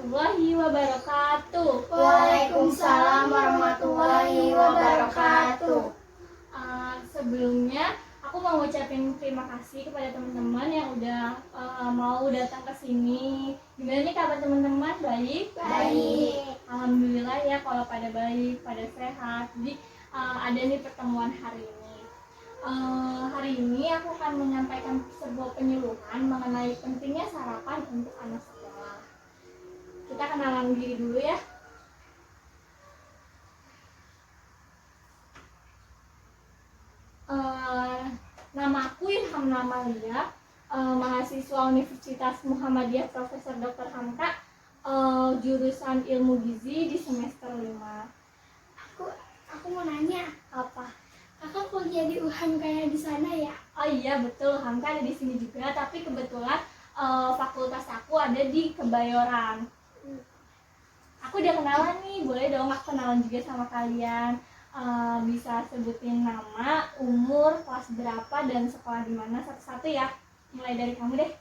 warahmatullahi wabarakatuh. Waalaikumsalam warahmatullahi wabarakatuh. Sebelumnya aku mau ngucapin terima kasih kepada teman-teman yang udah mau datang ke sini. Gimana nih kabar teman-teman? Baik? Baik. Alhamdulillah ya kalau pada baik, pada sehat. Jadi ada nih pertemuan hari ini. Hari ini aku akan menyampaikan sebuah penyuluhan mengenai pentingnya sarapan untuk anak sekolah. Kita kenalan diri dulu ya. Nama aku Ilham Namalia, mahasiswa Universitas Muhammadiyah Profesor Dr. Hamka, jurusan Ilmu Gizi di semester 5. Aku mau nanya, Apa? kakak kuliah di UHAM kayak di sana ya? Oh iya betul, Hamka ada di sini juga, tapi kebetulan fakultas aku ada di Kebayoran. Aku udah kenalan nih, boleh dong aku kenalan juga sama kalian. Bisa sebutin nama, umur, kelas berapa, dan sekolah di mana satu-satu ya. Mulai dari kamu deh.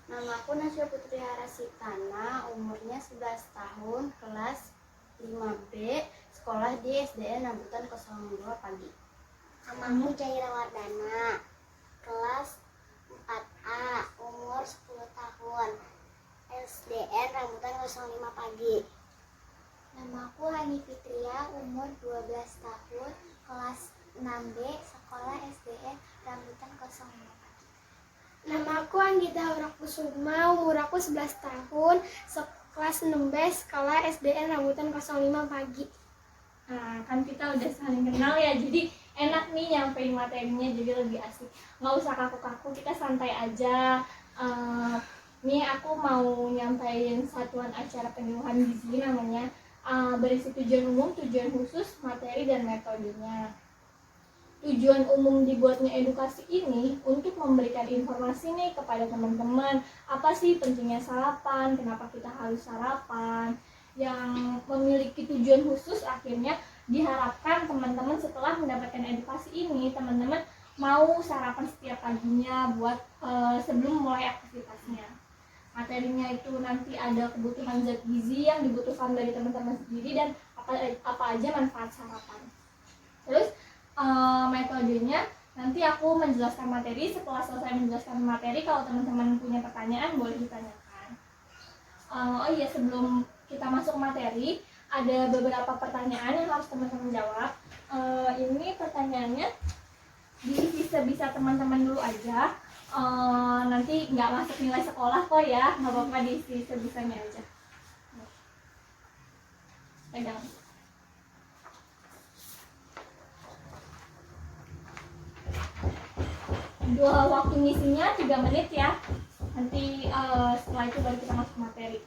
Nama aku Nasya Putri Harasitana, umurnya 11 tahun, kelas 5B, sekolah di SDN Rambutan 02 Pagi. Nama aku Caira Wardana, kelas 4A, umur 10 tahun, SDN Rambutan 05 Pagi. Nama aku Hani Fitria, umur 12 tahun, kelas 6B, sekolah SDN Rambutan 05 Pagi. Nama aku Anggita Hurakusuma, umur aku 11 tahun, kelas 6B, sekolah SDN Rambutan 05 Pagi. Nah, kan kita udah saling kenal ya, jadi enak nih nyampein materinya, jadi lebih asik. Nggak usah kaku-kaku, kita santai aja. Nih aku mau nyampein satuan acara penyuluhan gizi namanya. Berisi tujuan umum, tujuan khusus, materi, dan metodenya. Tujuan umum dibuatnya edukasi ini untuk memberikan informasi nih kepada teman-teman, apa sih pentingnya sarapan, kenapa kita harus sarapan. Yang memiliki tujuan khusus akhirnya diharapkan teman-teman setelah mendapatkan edukasi ini, teman-teman mau sarapan setiap paginya buat sebelum mulai aktivitasnya. Materinya itu nanti ada kebutuhan zat gizi yang dibutuhkan dari teman-teman sendiri dan apa aja manfaat sarapan. Terus metodenya nanti aku menjelaskan materi. Setelah selesai menjelaskan materi, kalau teman-teman punya pertanyaan boleh ditanyakan. Oh iya, sebelum kita masuk materi ada beberapa pertanyaan yang harus teman-teman jawab. Ini pertanyaannya diisi sebisa teman-teman dulu aja. Nanti nggak masuk nilai sekolah kok ya, nggak apa-apa, diisi sebisanya aja. Pegang. Waktu ngisinya 3 menit ya. Nanti setelah itu baru kita masuk materi.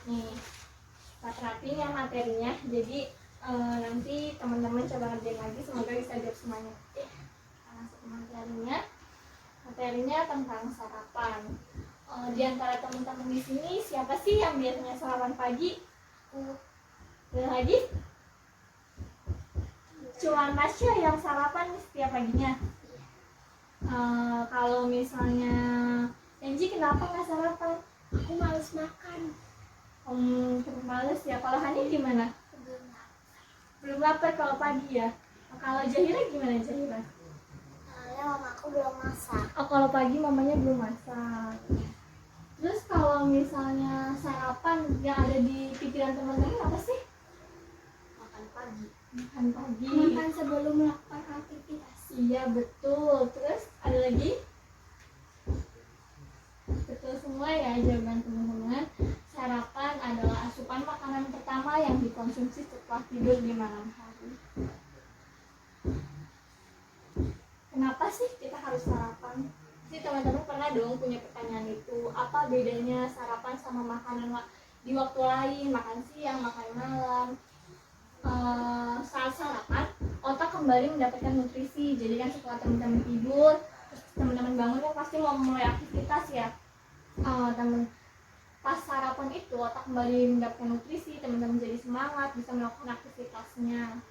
Nih, kita perhatiin ya materinya. Jadi nanti teman-teman coba ngerjain lagi, semoga bisa jawab semuanya. Oke, kita masuk ke materinya. Materinya tentang sarapan. Di antara teman-teman di sini siapa sih yang biasanya sarapan pagi? Dan lagi? Cuma Masya yang sarapan setiap paginya. Kalau misalnya Enji, kenapa nggak sarapan? Aku males makan. Males ya. Kalau Hani gimana? Belum lapar kalau pagi ya. Kalau Jahira gimana Jahira? Soalnya mama aku belum masak. Oh, kalau pagi mamanya belum masak. Terus kalau misalnya sarapan yang ada di pikiran teman-teman apa sih? Makan pagi. Makan pagi. Makan sebelum melakukan aktivitas. Iya betul. Terus ada lagi? Betul semua ya jawaban teman-teman. Sarapan adalah asupan makanan pertama yang dikonsumsi setelah tidur di malam hari. Kenapa sih kita harus sarapan? Jadi teman-teman pernah dong punya pertanyaan itu, apa bedanya sarapan sama makanan di waktu lain, makan siang, makan malam? Saat sarapan, otak kembali mendapatkan nutrisi. Jadi kan setelah teman-teman tidur, teman-teman bangun kan pasti mau mulai aktivitas ya. Pas sarapan itu otak kembali mendapatkan nutrisi, teman-teman jadi semangat, bisa melakukan aktivitasnya.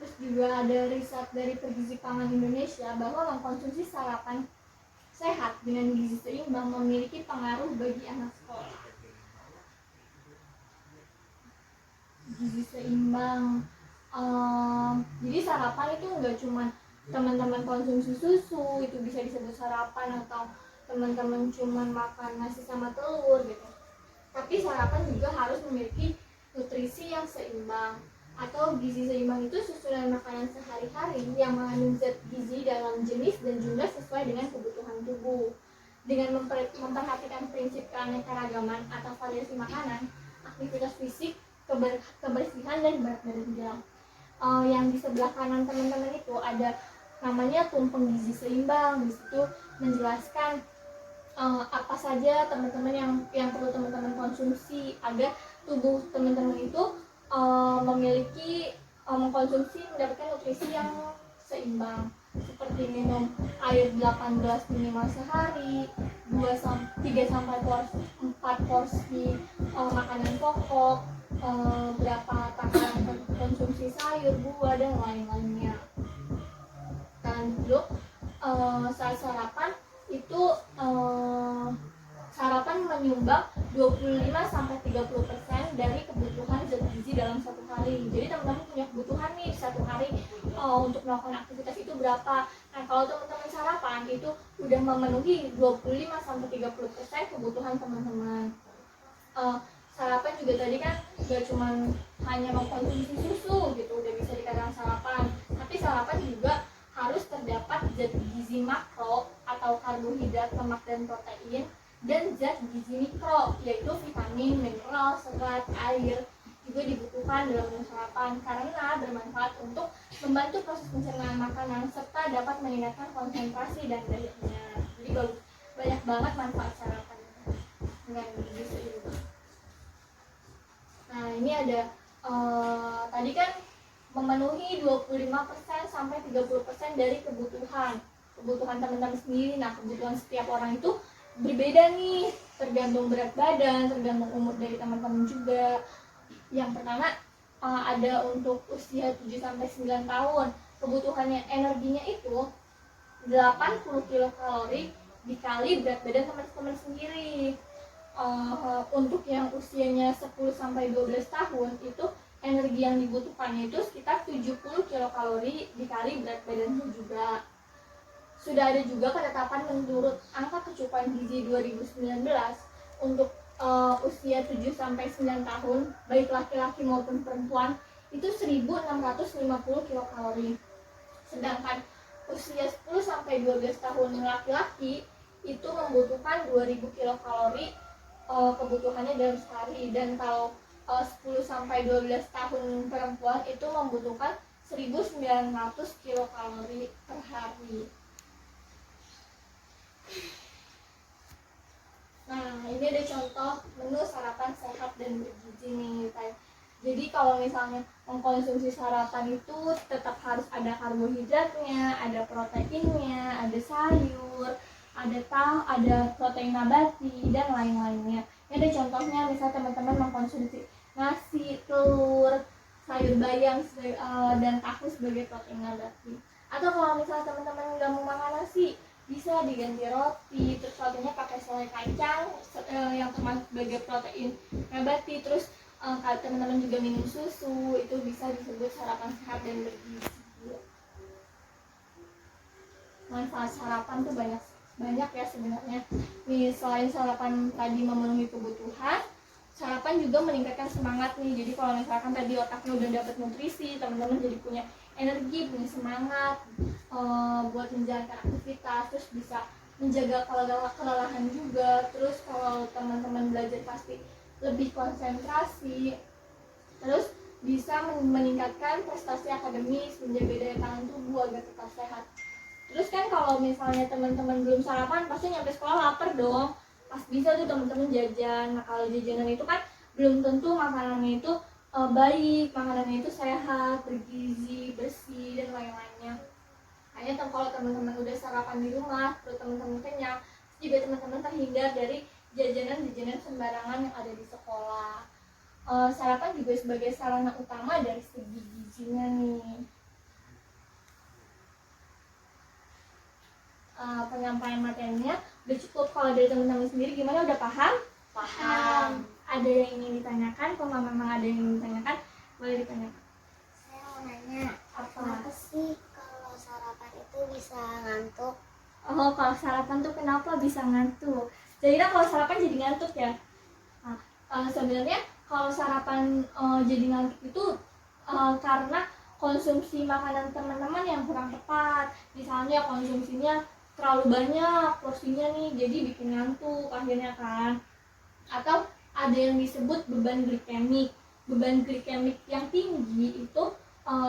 Terus juga ada riset dari Pergizi Pangan Indonesia bahwa mengkonsumsi sarapan sehat dengan gizi seimbang memiliki pengaruh bagi anak sekolah. Gizi seimbang, jadi sarapan itu nggak cuma teman-teman konsumsi susu itu bisa disebut sarapan, atau teman-teman cuma makan nasi sama telur gitu. Tapi sarapan juga harus memiliki nutrisi yang seimbang, atau gizi seimbang itu susunan makanan sehari-hari yang mengandung zat gizi dalam jenis dan jumlah sesuai dengan kebutuhan tubuh. Dengan memperhatikan prinsip keanekaragaman atau variasi makanan, aktivitas fisik, kebersihan dan berat badan. Yang di sebelah kanan teman-teman itu ada namanya tumpeng gizi seimbang. Di situ menjelaskan apa saja teman-teman yang perlu teman-teman konsumsi agar tubuh teman-teman itu memiliki mengkonsumsi mendapatkan nutrisi yang seimbang, seperti minum air 8 gelas minimal sehari, 4 porsi makanan pokok, berapa takaran konsumsi sayur, buah dan lain-lainnya. Dan dulu saat sarapan itu sarapan menyumbang 25-30% dari kebutuhan zat gizi dalam satu hari. Jadi teman-teman punya kebutuhan nih satu hari untuk melakukan aktivitas itu berapa. Nah, kalau teman-teman sarapan itu udah memenuhi 25-30% kebutuhan teman-teman. Sarapan juga tadi kan gak cuma hanya mengkonsumsi susu gitu udah bisa dikatakan sarapan, tapi sarapan juga harus terdapat zat gizi makro atau karbohidrat, lemak dan protein, dan zat gizi mikro yaitu vitamin, mineral, serat, air juga dibutuhkan dalam menu sarapan karena bermanfaat untuk membantu proses pencernaan makanan serta dapat meningkatkan konsentrasi dan dayanya. Jadi banyak banget manfaat sarapan dengan gizi seimbang. Nah, ini ada tadi kan memenuhi 25-30% dari kebutuhan teman-teman sendiri. Nah, kebutuhan setiap orang itu berbeda nih, tergantung berat badan, tergantung umur dari teman-teman juga. Yang pertama ada untuk usia 7-9 tahun, kebutuhannya energinya itu 80 kilokalori dikali berat badan teman-teman sendiri. Untuk yang usianya 10-12 tahun itu energi yang dibutuhkannya itu sekitar 70 kilokalori dikali berat badannya juga. Sudah ada juga penetapan menurut angka kecukupan gizi 2019 untuk usia 7-9 tahun baik laki-laki maupun perempuan itu 1650 kilokalori. Sedangkan usia 10-12 tahun laki-laki itu membutuhkan 2000 kilokalori kebutuhannya dalam sehari, dan kalau 10-12 tahun perempuan itu membutuhkan 1900 kilokalori per hari. Nah, ini ada contoh menu sarapan sehat dan bergizi nih. Jadi kalau misalnya mengkonsumsi sarapan itu tetap harus ada karbohidratnya, ada proteinnya, ada sayur, ada protein nabati dan lain-lainnya. Ini ada contohnya, misal teman-teman mengkonsumsi nasi, telur, sayur bayam dan tahu sebagai protein nabati. Atau kalau misalnya teman-teman nggak mau makan nasi, bisa diganti roti, terus rotinya pakai selai kacang yang termasuk sebagai protein nabati. Terus kalau teman-teman juga minum susu, itu bisa disebut sarapan sehat dan bergizi. Manfaat sarapan tuh banyak ya sebenarnya. Nih, selain sarapan tadi memenuhi kebutuhan, sarapan juga meningkatkan semangat nih. Jadi kalau misalkan tadi otaknya udah dapat nutrisi, teman-teman jadi punya energi, punya semangat buat menjalankan aktivitas, terus bisa menjaga kelelahan juga. Terus kalau teman-teman belajar pasti lebih konsentrasi, terus bisa meningkatkan prestasi akademis, menjaga daya tahan tubuh agar tetap sehat. Terus kan kalau misalnya teman-teman belum sarapan, pasti nyampe sekolah lapar dong. Pas bisa tuh teman-teman jajan. Nah, kalau jajanan itu kan belum tentu makanannya itu baik, makanannya itu sehat, bergizi, bersih dan lain-lainnya. Hanya kalau teman-teman udah sarapan di rumah, terus teman-teman kenyang, juga teman-teman terhindar dari jajanan-jajanan sembarangan yang ada di sekolah. Sarapan juga sebagai sarana utama dari segi gizinya nih. Penyampaian materinya udah cukup. Kalau dari teman-teman sendiri gimana, udah paham? Paham. Ada yang ingin ditanyakan? Kalau memang ada yang ingin ditanyakan, boleh ditanyakan. Saya mau nanya, kenapa sih kalau sarapan itu bisa ngantuk? Oh, kalau sarapan tuh kenapa bisa ngantuk? Jadi kalau sarapan jadi ngantuk ya? Nah, sebenarnya kalau sarapan jadi ngantuk itu karena konsumsi makanan teman-teman yang kurang tepat. Misalnya konsumsinya terlalu banyak porsinya nih, jadi bikin ngantuk akhirnya kan. Atau ada yang disebut beban glikemik. Beban glikemik yang tinggi itu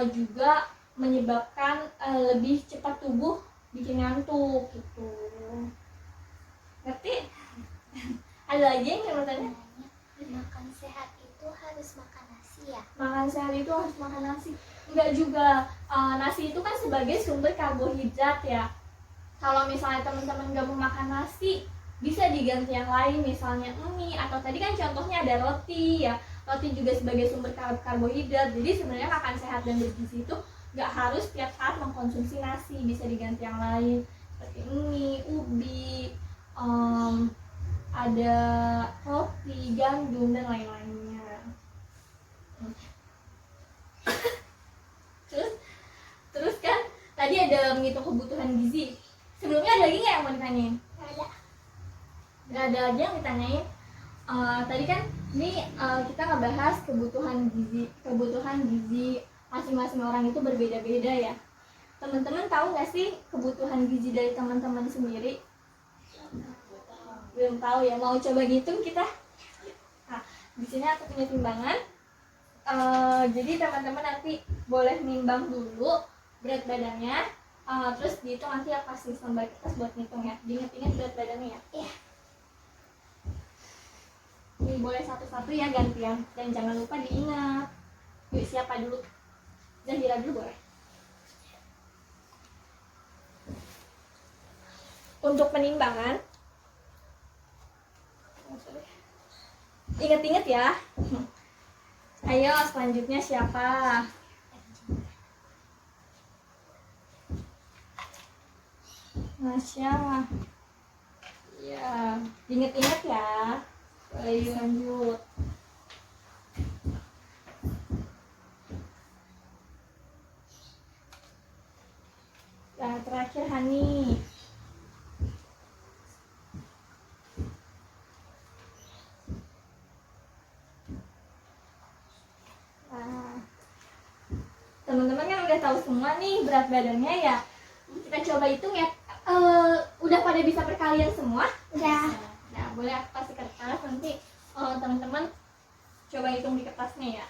juga menyebabkan lebih cepat tubuh bikin ngantuk gitu. Ngerti? Ada lagi yang mau tanya? Makan sehat itu harus makan nasi ya? Makan sehat itu harus makan nasi? Enggak juga. Nasi itu kan sebagai sumber karbohidrat ya. Kalau misalnya teman-teman nggak mau makan nasi, bisa diganti yang lain, misalnya mie, atau tadi kan contohnya ada roti ya. Roti juga sebagai sumber karbohidrat. Jadi sebenarnya makan sehat dan bergizi itu nggak harus tiap saat mengkonsumsi nasi, bisa diganti yang lain seperti mie, ubi, ada roti, gandum dan lain-lainnya. Terus kan tadi ada menghitung kebutuhan gizi. Sebelumnya ada lagi nggak yang mau ditanyain? Nggak ada aja yang ditanyain. Tadi kan ini kita ngebahas kebutuhan gizi masing-masing orang itu berbeda-beda ya. Teman-teman tahu nggak sih kebutuhan gizi dari teman-teman sendiri? Belum tahu ya. Mau coba ngitung kita? Nah, di sini aku punya timbangan. Jadi teman-teman nanti boleh nimbang dulu berat badannya. Terus dihitung, nanti aku kasih lembar kertas buat ngitung ya. Diinget-inget berat badannya ya. Iya. Ini boleh satu-satu ya gantian, dan jangan lupa diingat. Yuk, siapa dulu? Zahira dulu boleh. Untuk penimbangan, inget-inget ya. Ayo selanjutnya siapa? Masya. Ya, inget-inget ya. Boleh lanjut. Nah, terakhir Hani. Teman-teman kan udah tahu semua nih berat badannya ya. Kita coba hitung ya. Udah pada bisa perkalian semua? Udah. Nah, boleh aku kasih kertas, nanti teman-teman coba hitung di kertasnya ya.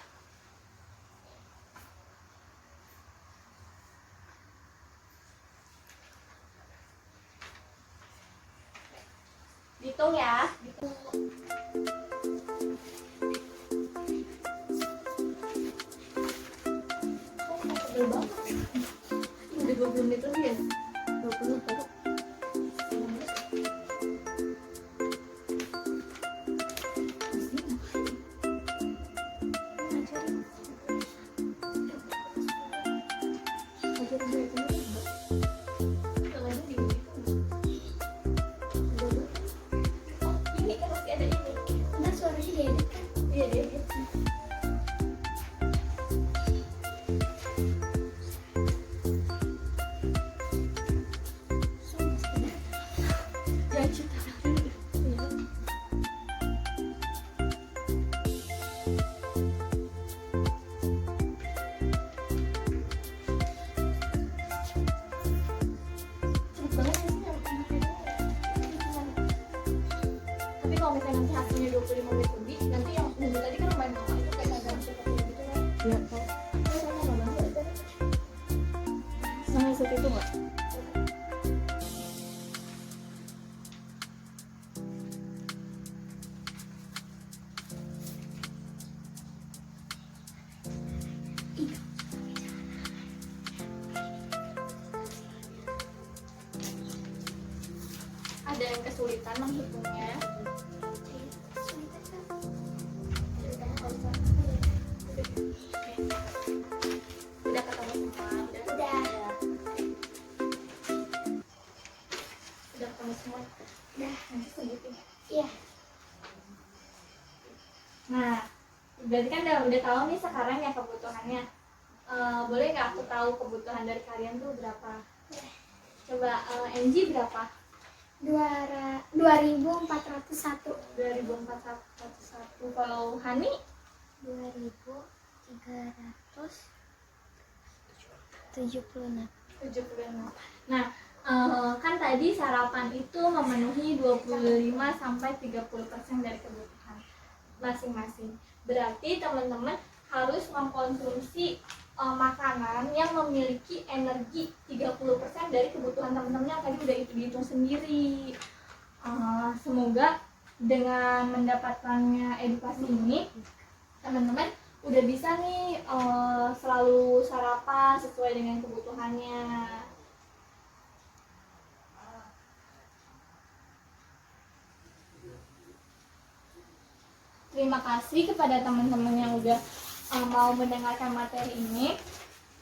Hitung ya. Udah banget. Udah 20 menit lebih ya? 20 baru. Ini kan masih ada ini. Nah, suaranya dia dekat. Iya dia. Ya cerita dulu. Iya. Cepet banget ya sih nyampe materinya ya. Tapi kalau misalnya nanti hasilnya 25 menit lebih, nanti yang nunggu tadi kan lumayan lama itu kayak agak seperti gitu kan. Iya, Kak. Sama lama banget kan. Sama seperti itu nggak? Ada yang kesulitan menghitungnya. Udah ketemu semua, Udah. udah ketemu semua. Udah. Nanti sebutin. Iya. Nah, berarti kan udah tahu nih sekarang ya kebutuhannya. Boleh nggak aku tahu kebutuhan dari kalian tuh berapa? Coba NG berapa? 2401. 2401. Kalau Hani 2376. 76. Nah, kan tadi sarapan itu memenuhi 25-30% dari kebutuhan masing-masing. Berarti teman-teman harus mengkonsumsi makanan yang memiliki energi 30% dari kebutuhan teman-teman yang tadi udah itu dihitung sendiri. Semoga dengan mendapatkannya edukasi ini, teman-teman udah bisa nih selalu sarapan sesuai dengan kebutuhannya. Terima kasih kepada teman-teman yang udah mau mendengarkan materi ini.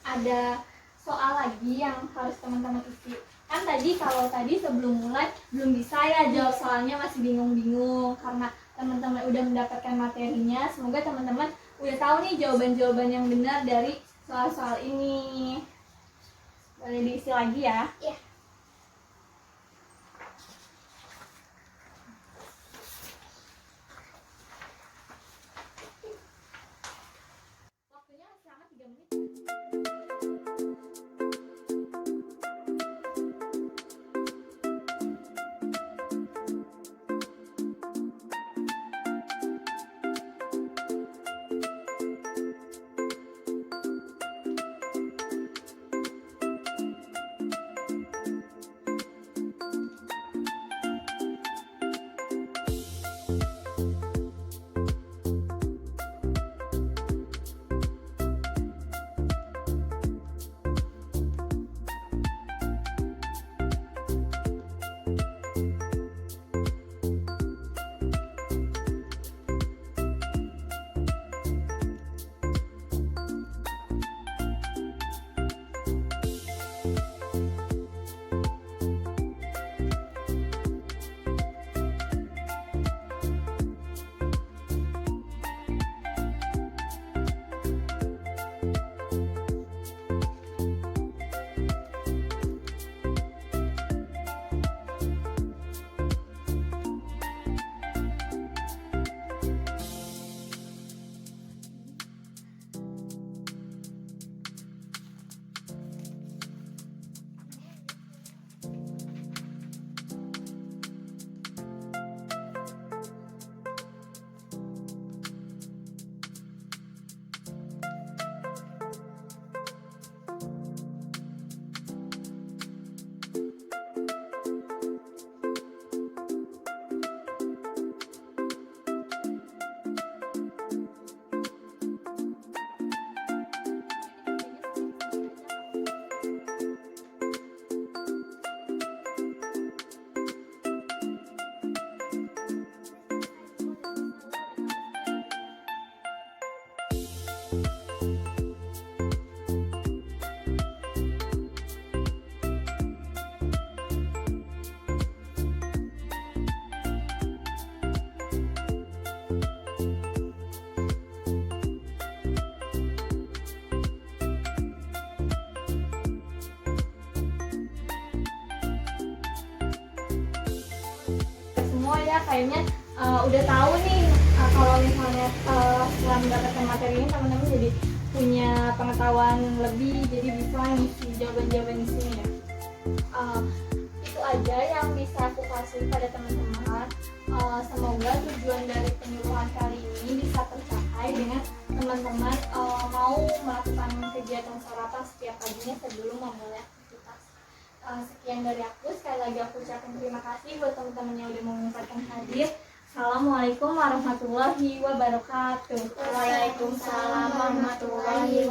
Ada soal lagi yang harus teman-teman isi. Kan kalau tadi sebelum mulai belum bisa ya jawab soalnya, masih bingung-bingung karena teman-teman udah mendapatkan materinya. Semoga teman-teman udah tahu nih jawaban-jawaban yang benar dari soal-soal ini. Boleh diisi lagi ya? Iya. Waktunya selama 3 menit. ya, kayaknya udah tahu nih kalau misalnya setelah mendapatkan materi ini teman-teman jadi punya pengetahuan lebih, jadi bisa ngisi jawaban-jawaban di sini ya. Itu aja yang bisa aku kasih pada teman-teman. Semoga tujuan dari penyuluhan kali ini bisa tercapai dengan teman-teman mau melakukan kegiatan sarapan setiap paginya sebelum memulai aktivitas. Sekian dari aku. Sekali lagi aku ucapkan terima kasih buat teman-teman yang udah menyempatkan hadir. Assalamualaikum warahmatullahi wabarakatuh. Waalaikumsalam warahmatullahi